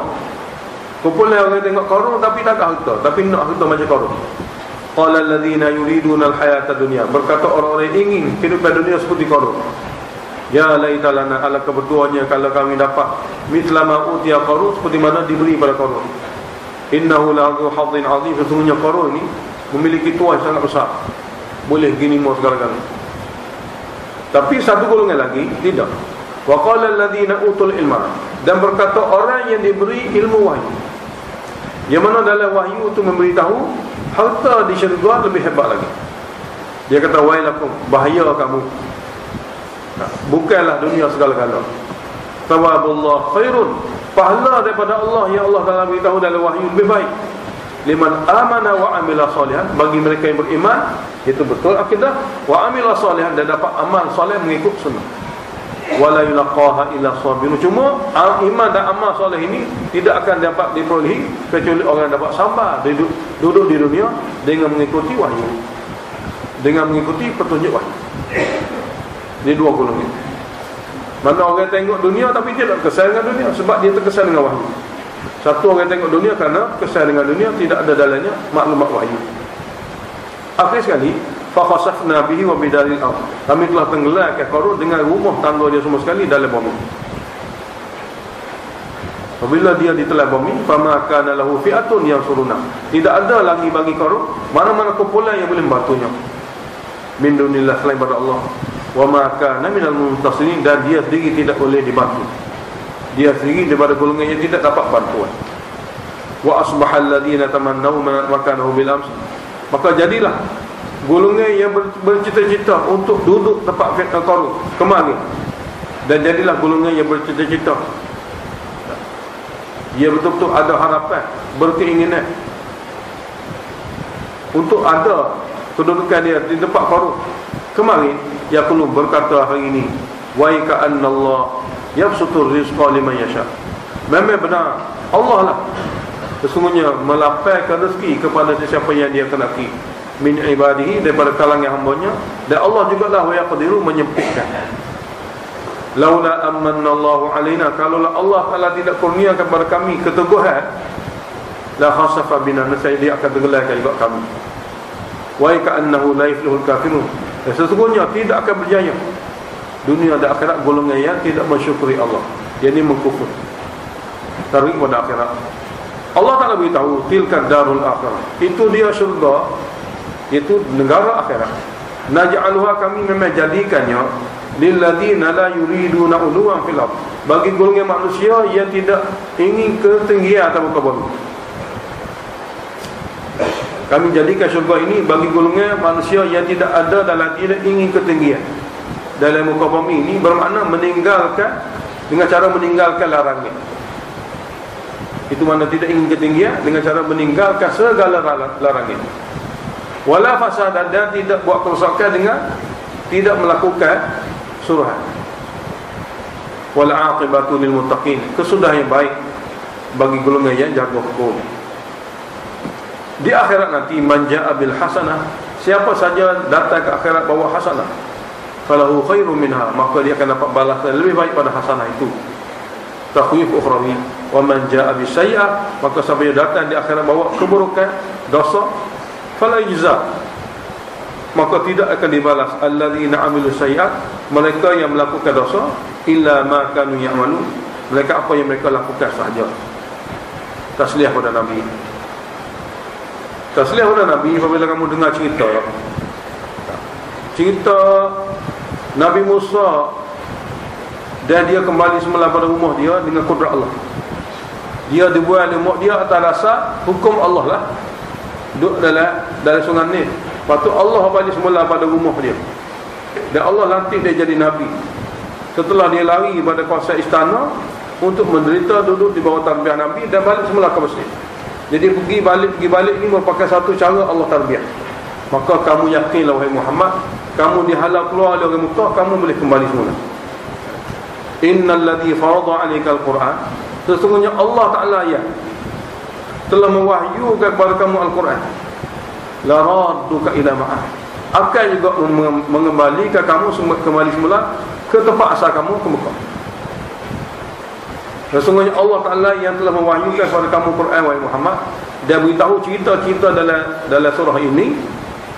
kumpulan orang tengok Qarun tapi tak ada harta, tapi nak harta macam Qarun. Qala alladhina yuriduna al-hayata dunya, berkata orang-orang yang ingin kehidupan dunia seperti Qarun. Ya laita lana, ala kebertuanya kalau kami dapat mithla ma utiya Qarun, seperti mana diberi pada Qarun. Innahu la'adhu hadzin 'azim, sesungguhnya Qarun ni memiliki tuan sangat besar, boleh gini mau segala-galanya. Tapi satu golongan lagi tidak. Wa qala alladhina utul ilma, dan berkata orang yang diberi ilmu wahyu, yang mana dalam wahyu itu memberitahu harta di syurga lebih hebat lagi. Dia kata wailakum, bahaya kamu, bukanlah dunia segala-gala. Thawabullah khairun, pahala daripada Allah yang Allah Taala beritahu dalam wahyu lebih baik. Liman amana wa amila salihan, bagi mereka yang beriman, itu betul akidah, wa amila salihan, dan dapat amal soleh mengikut sunnah. Wala yulaqaha illa sabirun, cuma iman dan amal soleh ini tidak akan dapat diperolehi kecuali orang yang dapat sabar duduk di dunia dengan mengikuti wahyu, dengan mengikuti petunjuk wahyu. Ini dua golongan. Mana orang tengok dunia tapi dia tak kesal dengan dunia sebab dia terkesan dengan wahyu. Satu orang tengok dunia kerana kesal dengan dunia, tidak ada dalamnya maklumat wahyu. Akhir sekali, fa khasafna bihi wa bidaril ardh, kami telah tenggelamkan Qarun dengan rumah tangga dia semua sekali dalam bumi. Apabila dia ditelan bumi, fama kana lahu fi'atun yansuruna, tidak ada lagi bagi Qarun mana-mana kumpulan yang boleh membantunya min dunillah, selain pada Allah. Wa ma kana minal muntasirin, dan dia sendiri tidak boleh dibantu, dia sendiri daripada golongan yang tidak dapat bantuan. Wa asbahal ladina tamannaw makanahu bil ams, Maka jadilah golongan yang bercita-cita untuk duduk tempat qarun kemari, dan jadilah golongan yang bercita-cita, dia betul-betul ada harapan, berkeinginan untuk ada kedudukan dia di tempat qarun kemari. Yaqulu berkata hari ini, wa ka'annallah yabsutur rizqa liman yasha. Memang benar Allah lah sesungguhnya melapangkan rezeki kepada sesiapa yang dia kehendaki min ibadihi, daripada kalangan hambanya, dan Allah juga lah yang qadiru menyempitkan. Laula amanallahu alaina, kalaulah Allah Taala tidak kurniakan kepada kami keteguhan, la khasafa bina, nescaya dia akan tenggelamkan juga kami. Wa ka'annahu la yuflihul kafirun, sesungguhnya tidak akan berjaya dunia dan akhirat golongan yang tidak mensyukuri Allah, yakni mengkufur, tarik pada akhirat. Allah Ta'ala beritahu, tilka darul akhirah, itu dia syurga, itu negara akhirat. Naj'aluha, kami memang jadikannya, lilladina la yuriduna uluwan fil ardh, bagi golongan manusia yang tidak ingin ketinggian atau muka bumi. Kami jadikan syurga ini bagi golongan manusia yang tidak ada dalam tidak ingin ketinggian dalam muka bumi ini, bermakna meninggalkan, dengan cara meninggalkan larangan. Itu mana tidak ingin ketinggian dengan cara meninggalkan segala larangan. Wala fasad, dan tidak buat kerosakan dengan tidak melakukan suruhan. Wal aqibatu lil muttaqin, kesudahan yang baik bagi golongan yang jaga hukum. Di akhirat nanti, man jaa bil hasanah, siapa saja datang ke akhirat bawa hasanah, falahu khairum minha, maka dia akan dapat balasan lebih baik pada hasanah itu. Takhwif ukhrawi, wa man jaa bis sayyi'ah, maka siapa yang datang di akhirat bawa keburukan, dosa, fala yujza, maka tidak akan dibalas alladzina amilu sayyi'at, mereka yang melakukan dosa, illa ma kanu ya'malun, mereka apa yang mereka lakukan sahaja. Tasliyah pada Nabi. Tasliyah pada Nabi apabila kamu dengar cerita Nabi Musa, dan dia kembali semula pada rumah dia dengan kudrat Allah. Dia dibuat rumah dia atas dasar hukum Allah lah, duduk dalam sungai ni. Lepas tu Allah balik semula pada rumah dia, dan Allah lantik dia jadi Nabi. Setelah dia lari pada kawasan istana untuk menderita duduk di bawah tarbiyah Nabi, dan balik semula ke Mesir. Jadi pergi balik ni merupakan satu cara Allah tarbiyah. Maka kamu yakinlah wahai Muhammad, kamu dihalau keluar dari Mekah, kamu boleh kembali semula. Innal ladzi farada 'alaikal Qur'an, sesungguhnya Allah Ta'ala yang telah mewahyukan kepada kamu Al-Quran, la radduka ila ma'ah, akan juga mengembalikan kamu kembali semula ke tempat asal kamu, ke Mekah. Sesungguhnya Allah Ta'ala yang telah mewahyukan kepada kamu Quran wahai Muhammad, dan beritahu cerita-cerita dalam surah ini.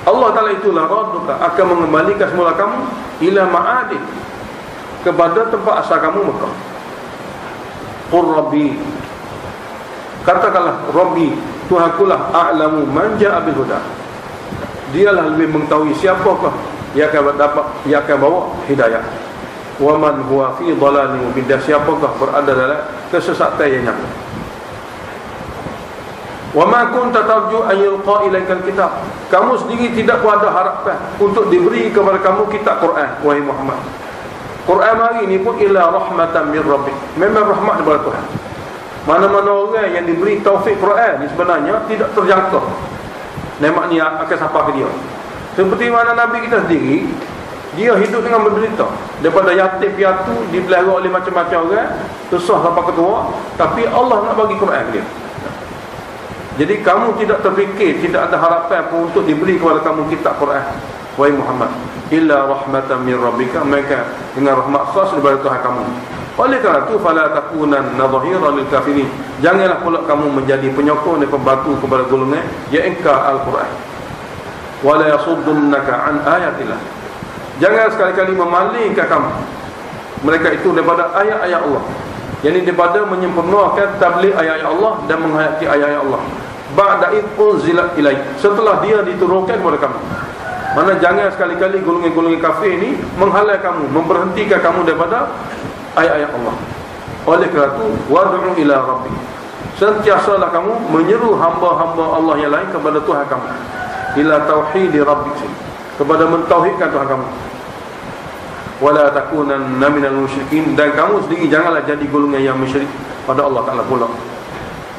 Allah Ta'ala itulah radduka, akan mengembalikan semula kamu ila ma'adih, kepada tempat asal kamu, Mekah. Qur Rabbi, katakanlah Rabbi, Tuhankulah, a'lamu man ja'a bil huda, dialah lebih mengetahui siapakah yang akan bawa hidayah. Wa man huwa fi dhalalin mubin, siapakah berada dalam kesesatan yang nyata. Wa ma kunta tarju an yulqa ilaikal kitab, kamu sendiri tidak ada harapan untuk diberi kepada kamu kitab Quran wahai Muhammad. Quran hari ini pun illa rahmatan min rabbik, memang rahmat daripada Tuhan. Mana-mana orang yang diberi taufik Quran ni sebenarnya tidak terjangkau nikmat ni akan sampai ke dia. Seperti mana Nabi kita sendiri, dia hidup dengan menderita, daripada yatim piatu, dipelihara oleh macam-macam orang, susah sampai ke tua, tapi Allah nak bagi Quran ke dia. Jadi kamu tidak terfikir, tidak ada harapan pun untuk diberi kepada kamu kitab Quran wahai Muhammad, illa rahmatan min rabbika, maka dengan rahmat khas daripada Tuhan kamu. Oleh kerana itu, fala takunanna dhahiran lil kafirin, janganlah pula kamu menjadi penyokong dan pembantu kepada golongan yang ingkar Al-Quran. Wala yasuddunaka an ayatillah, jangan sekali-kali memalingkan kamu mereka itu daripada ayat-ayat Allah, yakni daripada menyempurnakan tabligh ayat-ayat Allah dan menghayati ayat-ayat Allah. Ba'da id unzilat ilaik, setelah dia diturunkan kepada kamu. Mana jangan sekali-kali golongan-golongan kafir ini menghalang kamu, memberhentikan kamu daripada ayat-ayat Allah. Oleh kerana itu, wad'u ila rabbi, sentiasalah kamu menyeru hamba-hamba Allah yang lain kepada Tuhan kamu. ila tauhidi rabbik, kepada mentauhidkan Tuhan kamu. Wala takunanna minal musyrikin, dan kamu sendiri janganlah jadi golongan yang musyrik pada Allah Taala pula.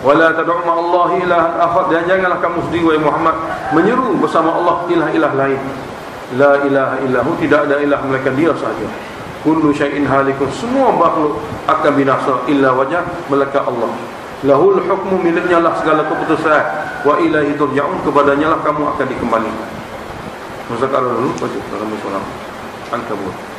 Wala tad'u ma'allahi ilahan akhar, dan janganlah kamu sendiri wahai Muhammad menyeru bersama Allah ilah-ilah lain. La ilaha illahu, tidak ada ilah melainkan Dia sahaja. Kullu syai'in halikun, semua makhluk akan binasa illa wajah, melainkan Allah. Lahul hukmu, miliknya lah segala keputusan. Wa ilaihi turja'un, kepadanya lah kamu akan dikembalikan. Masa kalau dulu baca dalam surah Al-Ankabut.